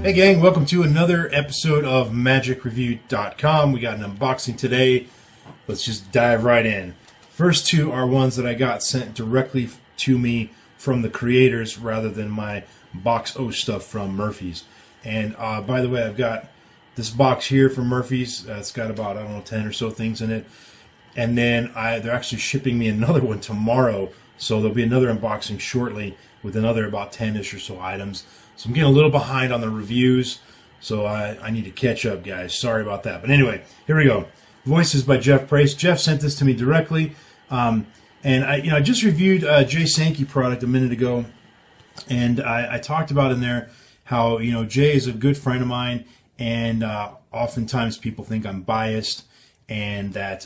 Hey gang, welcome to another episode of MagicReview.com. We got an unboxing today. Let's just dive right in. First two are ones that I got sent directly to me from the creators rather than my Box O stuff from Murphy's. And by the way, I've got this box here from Murphy's. It's got about, 10 or so things in it. And then they're actually shipping me another one tomorrow. So there'll be another unboxing shortly with another about 10-ish or so items. So I'm getting a little behind on the reviews, so I need to catch up, guys. Sorry about that. But anyway, here we go. Voices by Jeff Prace. Jeff sent this to me directly, and I just reviewed Jay Sankey product a minute ago, and I talked about in there how Jay is a good friend of mine, and oftentimes people think I'm biased, and that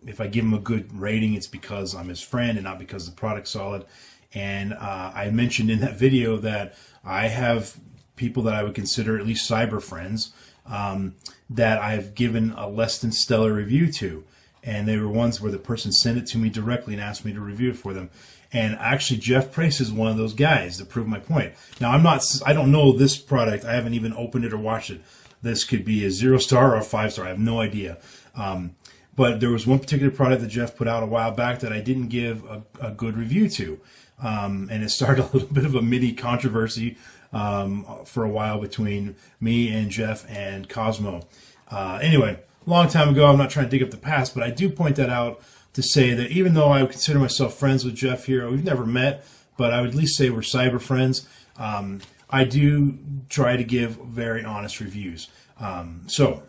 if I give him a good rating, it's because I'm his friend and not because the product's solid. And I mentioned in that video that I have people that I would consider at least cyber friends that I've given a less than stellar review to. And they were ones where the person sent it to me directly and asked me to review it for them. And actually, Jeff Prace is one of those guys to prove my point. Now, I don't know this product. I haven't even opened it or watched it. This could be a 0-star or a 5-star. I have no idea. But there was one particular product that Jeff put out a while back that I didn't give a good review to. And it started a little bit of a mini controversy for a while between me and Jeff and Cosmo. Anyway, a long time ago, I'm not trying to dig up the past, but I do point that out to say that even though I would consider myself friends with Jeff here, we've never met, but I would at least say we're cyber friends. I do try to give very honest reviews. So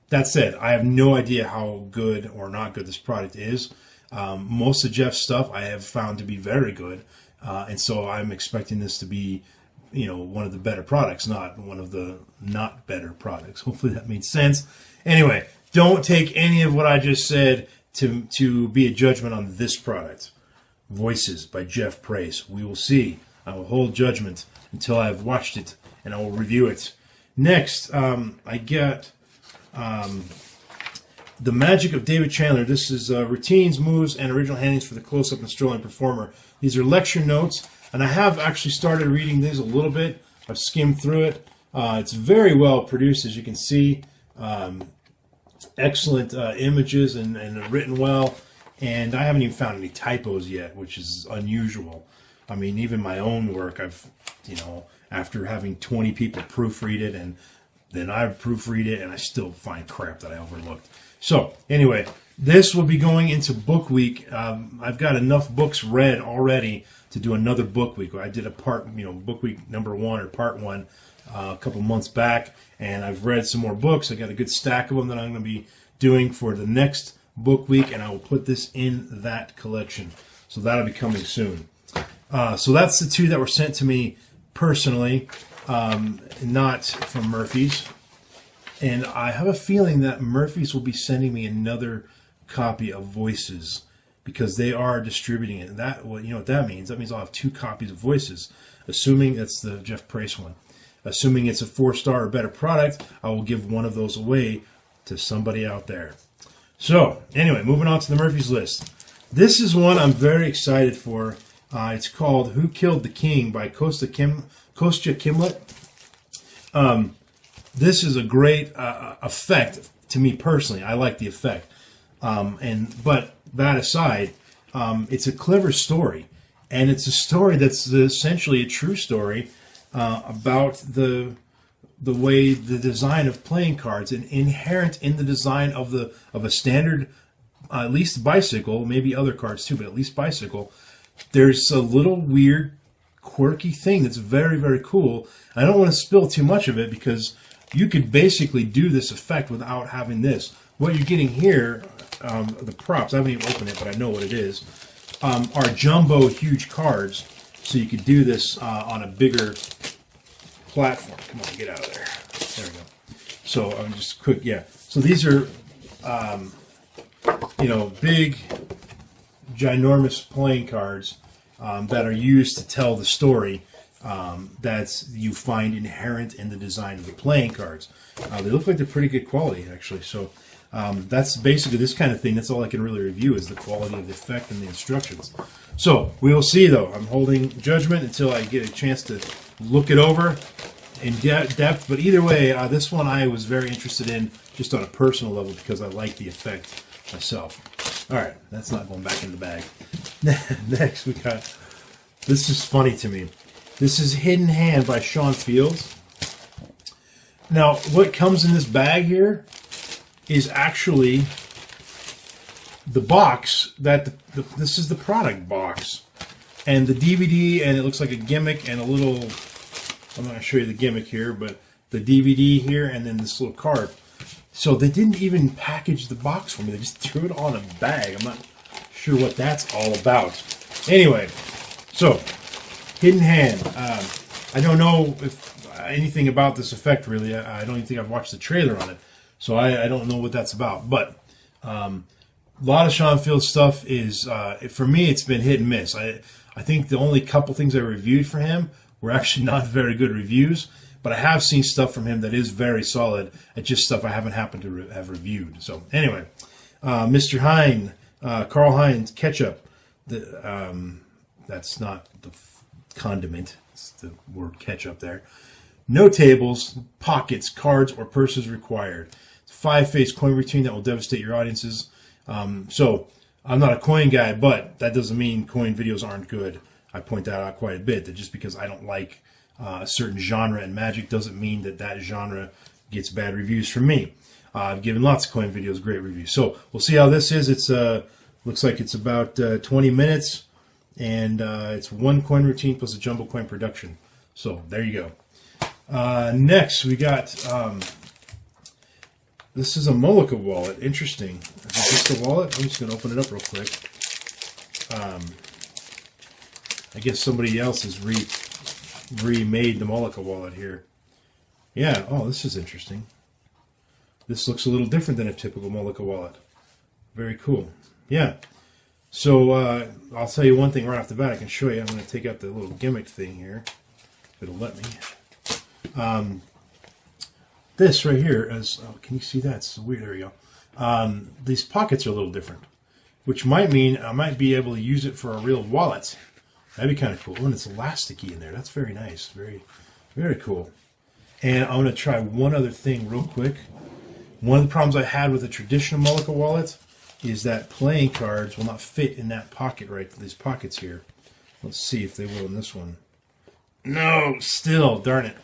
that said, I have no idea how good or not good this product is. Most of Jeff's stuff I have found to be very good, and so I'm expecting this to be, one of the better products, not one of the not better products. Hopefully that made sense. Anyway, don't take any of what I just said to be a judgment on this product. Voices by Jeff Prace. We will see. I will hold judgment until I've watched it, and I will review it. Next, I get The Magic of David Chandler. This is routines, moves, and original handings for the close-up and strolling performer. These are lecture notes, and I have actually started reading these a little bit. I've skimmed through it. It's very well produced, as you can see. Excellent images and written well. And I haven't even found any typos yet, which is unusual. I mean, even my own work, I've, after having 20 people proofread it, and then I proofread it, and I still find crap that I overlooked. So, anyway, this will be going into book week. I've got enough books read already to do another book week. I did a book week number 1 or part 1 a couple months back, and I've read some more books. I got a good stack of them that I'm going to be doing for the next book week, and I will put this in that collection. So that'll be coming soon. So that's the two that were sent to me personally, not from Murphy's. And I have a feeling that Murphy's will be sending me another copy of Voices because they are distributing it. And that, well, you know what that means? That means I'll have 2 copies of Voices, assuming that's the Jeff Prace one. Assuming it's a 4-star or better product, I will give one of those away to somebody out there. So, anyway, moving on to the Murphy's list. This is one I'm very excited for. It's called Who Killed the King by Kostya Kimlat. This is a great effect to me personally. I like the effect. But that aside, it's a clever story. And it's a story that's essentially a true story about the way the design of playing cards, and inherent in the design of a standard, at least bicycle, maybe other cards too, but at least bicycle, there's a little weird, quirky thing that's very, very cool. I don't want to spill too much of it because you could basically do this effect without having this. What you're getting here, the props, I haven't even opened it, but I know what it is, are jumbo huge cards. So you could do this on a bigger platform. Come on, get out of there. There we go. So I'm just quick, yeah. So these are, big, ginormous playing cards that are used to tell the story that you find inherent in the design of the playing cards. They look like they're pretty good quality, actually. So that's basically this kind of thing. That's all I can really review is the quality of the effect and the instructions. So we will see, though. I'm holding judgment until I get a chance to look it over depth. But either way, this one I was very interested in just on a personal level because I like the effect myself. All right, that's not going back in the bag. Next, we got, this is funny to me. This is Hidden Hand by Sean Fields. Now, what comes in this bag here is actually the box that this is the product box, and the DVD, and it looks like a gimmick and a little. I'm not going to show you the gimmick here, but the DVD here, and then this little card. So they didn't even package the box for me. They just threw it on a bag. I'm not sure what that's all about. Anyway, so Hidden Hand. I don't know if anything about this effect really. I don't even think I've watched the trailer on it, so I don't know what that's about. But a lot of Sean Fields stuff is, for me, it's been hit and miss. I think the only couple things I reviewed for him were actually not very good reviews, but I have seen stuff from him that is very solid. It's just stuff I haven't happened to have reviewed. So anyway, Mr. Hein, Karl Heinz ketchup. That's not the condiment. It's the word ketchup there. No tables, pockets, cards, or purses required. It's a 5-phase coin routine that will devastate your audiences. So I'm not a coin guy, but that doesn't mean coin videos aren't good. I point that out quite a bit, that just because I don't like a certain genre in Magic doesn't mean that that genre gets bad reviews from me. I've given lots of coin videos great reviews. So we'll see how this is. It's looks like it's about 20 minutes, and it's one coin routine plus a jumbo coin production. So there you go. Next, we got, this is a Mullica wallet. Interesting. Is this the wallet? I'm just going to open it up real quick. I guess somebody else has remade the Mullica wallet here. Yeah, oh, this is interesting. This looks a little different than a typical Mullica wallet. Very cool. Yeah. So I'll tell you one thing right off the bat. I can show you. I'm going to take out the little gimmick thing here, if it'll let me. This right here is, oh, can you see that? It's weird. There you go. These pockets are a little different, which might mean I might be able to use it for a real wallet. That'd be kind of cool. And it's elasticy in there. That's very nice. Very, very cool. And I'm going to try one other thing real quick. One of the problems I had with a traditional Mullica wallet is that playing cards will not fit in that pocket, right? These pockets here. Let's see if they will in this one. No, still, darn it.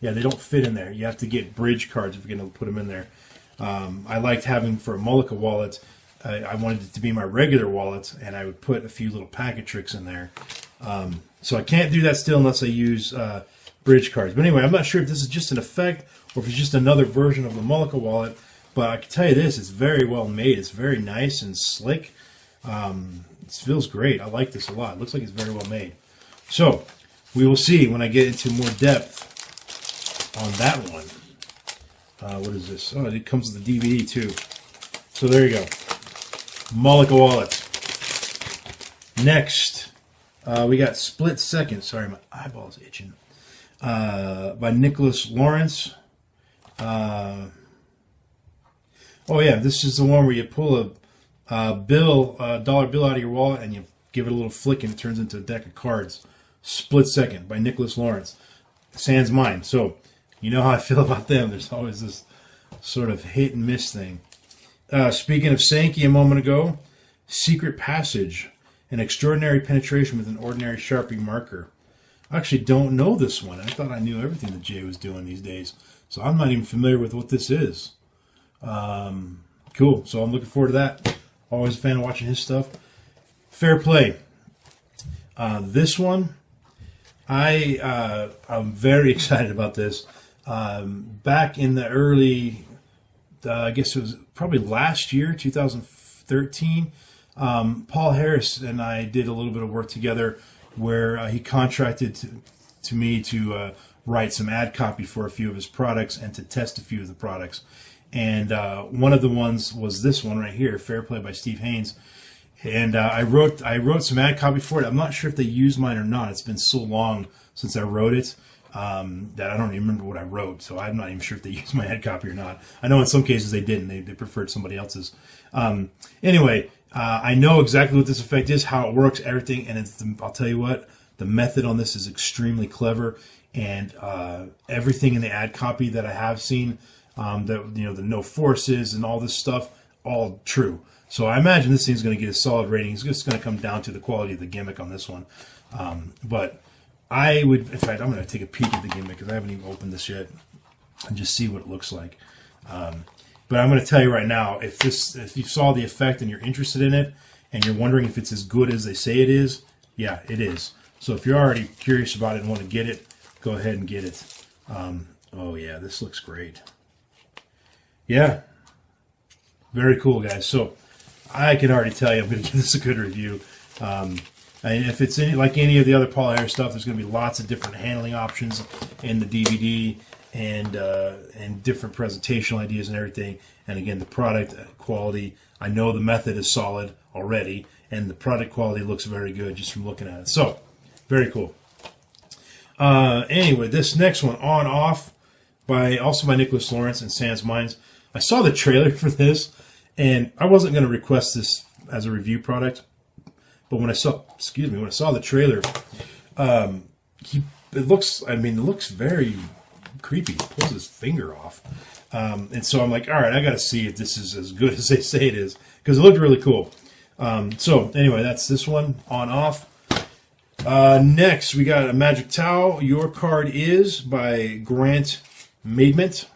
Yeah, they don't fit in there. You have to get bridge cards if you're going to put them in there. I liked having, for a Mullica wallet, I wanted it to be my regular wallet, and I would put a few little packet tricks in there. So I can't do that still unless I use bridge cards. But anyway, I'm not sure if this is just an effect or if it's just another version of the Mullica wallet. But I can tell you this, it's very well made. It's very nice and slick. It feels great. I like this a lot. It looks like it's very well made. So we will see when I get into more depth on that one. What is this? Oh, it comes with the DVD too. So there you go. Mullica wallet. Next, we got Split Second. Sorry, my eyeball's itching. By Nicholas Lawrence. Oh yeah, this is the one where you pull a dollar bill out of your wallet and you give it a little flick and it turns into a deck of cards. Split Second by Nicholas Lawrence. SansMinds. So you know how I feel about them. There's always this sort of hit and miss thing. Speaking of Sankey a moment ago, Secret Passage, an extraordinary penetration with an ordinary Sharpie marker. I actually don't know this one. I thought I knew everything that Jay was doing these days. So I'm not even familiar with what this is. Cool. So I'm looking forward to that. Always a fan of watching his stuff. Fair Play. This one, I'm very excited about this. Back in the early, I guess it was probably last year, 2013, Paul Harris and I did a little bit of work together where he contracted to me to write some ad copy for a few of his products and to test a few of the products. And one of the ones was this one right here, Fair Play by Steve Haynes. And I wrote some ad copy for it. I'm not sure if they used mine or not. It's been so long since I wrote it that I don't even remember what I wrote. So I'm not even sure if they used my ad copy or not. I know in some cases they didn't. They preferred somebody else's. Anyway, I know exactly what this effect is, how it works, everything. And I'll tell you what, The method on this is extremely clever, and everything in the ad copy that I have seen, that the no forces and all this stuff, all true. So I imagine this thing's going to get a solid rating. It's just going to come down to the quality of the gimmick on this one. But I would, in fact, I'm going to take a peek at the gimmick because I haven't even opened this yet and just see what it looks like. But I'm going to tell you right now, if you saw the effect and you're interested in it and you're wondering if it's as good as they say it is, yeah, it is. So if you're already curious about it and want to get it, go ahead and get it. Oh yeah, this looks great. Yeah, very cool, guys. So I can already tell you I'm going to give this a good review. And if it's like any of the other polymer stuff, there's going to be lots of different handling options in the DVD and different presentational ideas and everything. And again, the product quality, I know the method is solid already, and the product quality looks very good just from looking at it. So, very cool. Anyway, this next one, On Off, also by Nicholas Lawrence and SansMinds. I saw the trailer for this, and I wasn't going to request this as a review product, but when I saw the trailer, it looks very creepy. He pulls his finger off, and so I'm like, all right, I got to see if this is as good as they say it is, because it looked really cool. So anyway, that's this one, On Off. Next, we got a MagicTao. Your Card Is by Grant Maidment.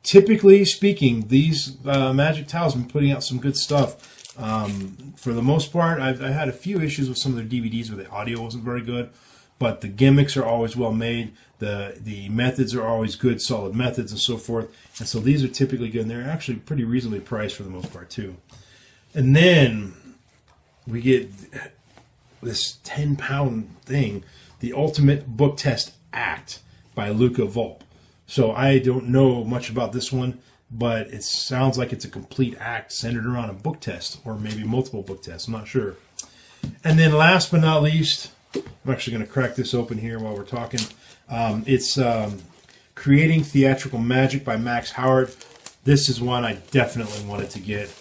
Typically speaking, these MagicTaos have been putting out some good stuff. For the most part, I had a few issues with some of their DVDs where the audio wasn't very good, but the gimmicks are always well made. The methods are always good, solid methods, and so forth. And so these are typically good, and they're actually pretty reasonably priced for the most part too. And then we get this 10-pound thing, The Ultimate Book Test Act by Luca, Volpe. So I don't know much about this one, but it sounds like it's a complete act centered around a book test, or maybe multiple book tests. I'm not sure. And then last but not least, I'm actually going to crack this open here while we're talking. It's Creating Theatrical Magic by Max Howard. This is one I definitely wanted to get.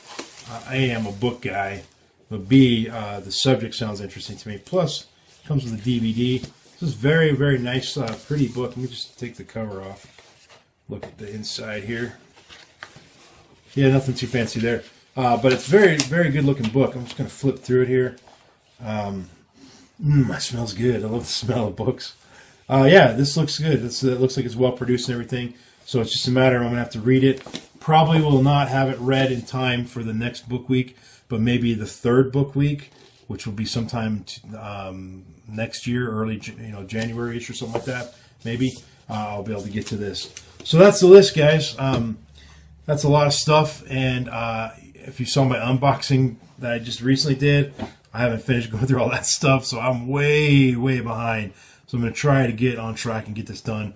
I am a book guy, but B, the subject sounds interesting to me. Plus, it comes with a DVD. This is very, very nice, pretty book. Let me just take the cover off. Look at the inside here. Yeah, nothing too fancy there. But it's very, very good looking book. I'm just going to flip through it here. It smells good. I love the smell of books. Yeah, this looks good. It looks like it's well produced and everything. So it's just a matter of I'm going to have to read it. Probably will not have it read in time for the next book week, but maybe the third book week, which will be sometime next year, early January-ish or something like that. Maybe I'll be able to get to this. So that's the list, guys. That's a lot of stuff, and if you saw my unboxing that I just recently did, I haven't finished going through all that stuff, so I'm way, way behind. So I'm going to try to get on track and get this done.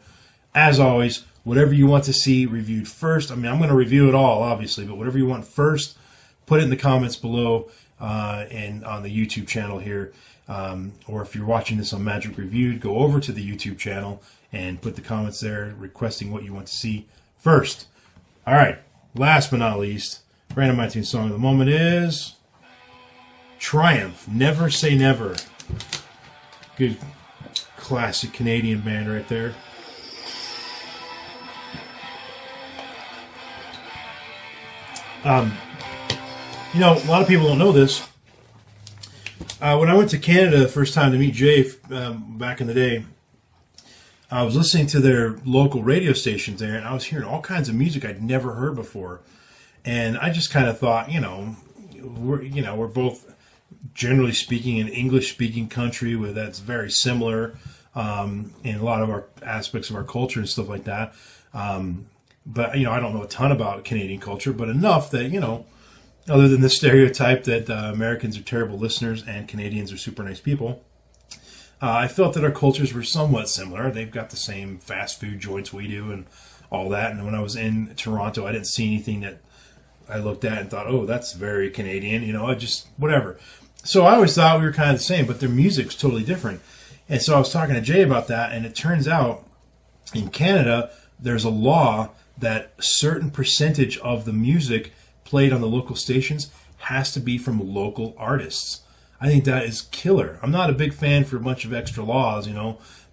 As always, whatever you want to see reviewed first, I mean, I'm going to review it all, obviously, but whatever you want first, put it in the comments below and on the YouTube channel here. Or if you're watching this on Magic Reviewed, go over to the YouTube channel and put the comments there requesting what you want to see first. All right, last but not least, random iTunes song of the moment is Triumph, Never Say Never. Good classic Canadian band right there. A lot of people don't know this. When I went to Canada the first time to meet Jay back in the day, I was listening to their local radio stations there, and I was hearing all kinds of music I'd never heard before. And I just kind of thought, we're both, generally speaking, an English-speaking country where that's very similar in a lot of our aspects of our culture and stuff like that. But, I don't know a ton about Canadian culture, but enough that, other than the stereotype that Americans are terrible listeners and Canadians are super nice people, I felt that our cultures were somewhat similar. They've got the same fast food joints we do and all that. And when I was in Toronto, I didn't see anything that I looked at and thought, oh, that's very Canadian, I just, whatever. So I always thought we were kind of the same, but their music's totally different. And so I was talking to Jay about that, and it turns out in Canada, there's a law that a certain percentage of the music played on the local stations has to be from local artists. I think that is killer. I'm not a big fan for a bunch of extra laws,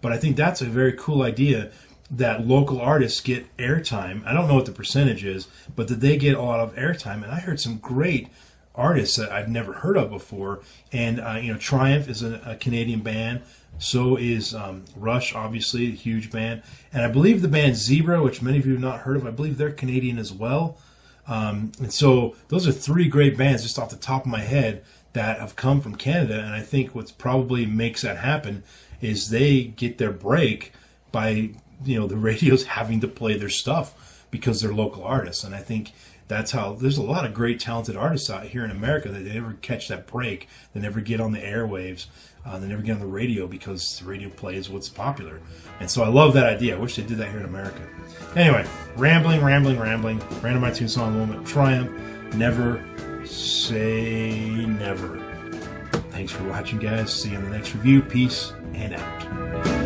but I think that's a very cool idea that local artists get airtime. I don't know what the percentage is, but that they get a lot of airtime. And I heard some great artists that I've never heard of before. And, Triumph is a Canadian band. So is Rush, obviously, a huge band. And I believe the band Zebra, which many of you have not heard of, I believe they're Canadian as well. And so those are 3 great bands just off the top of my head that have come from Canada. And I think what probably makes that happen is they get their break by, the radios having to play their stuff because they're local artists. And I think that's how there's a lot of great talented artists out here in America that they never catch that break. They never get on the airwaves. They never get on the radio because the radio plays what's popular. And so I love that idea. I wish they did that here in America. Anyway, rambling. Random iTunes song moment. Triumph. Never say never. Thanks for watching, guys. See you in the next review. Peace and out.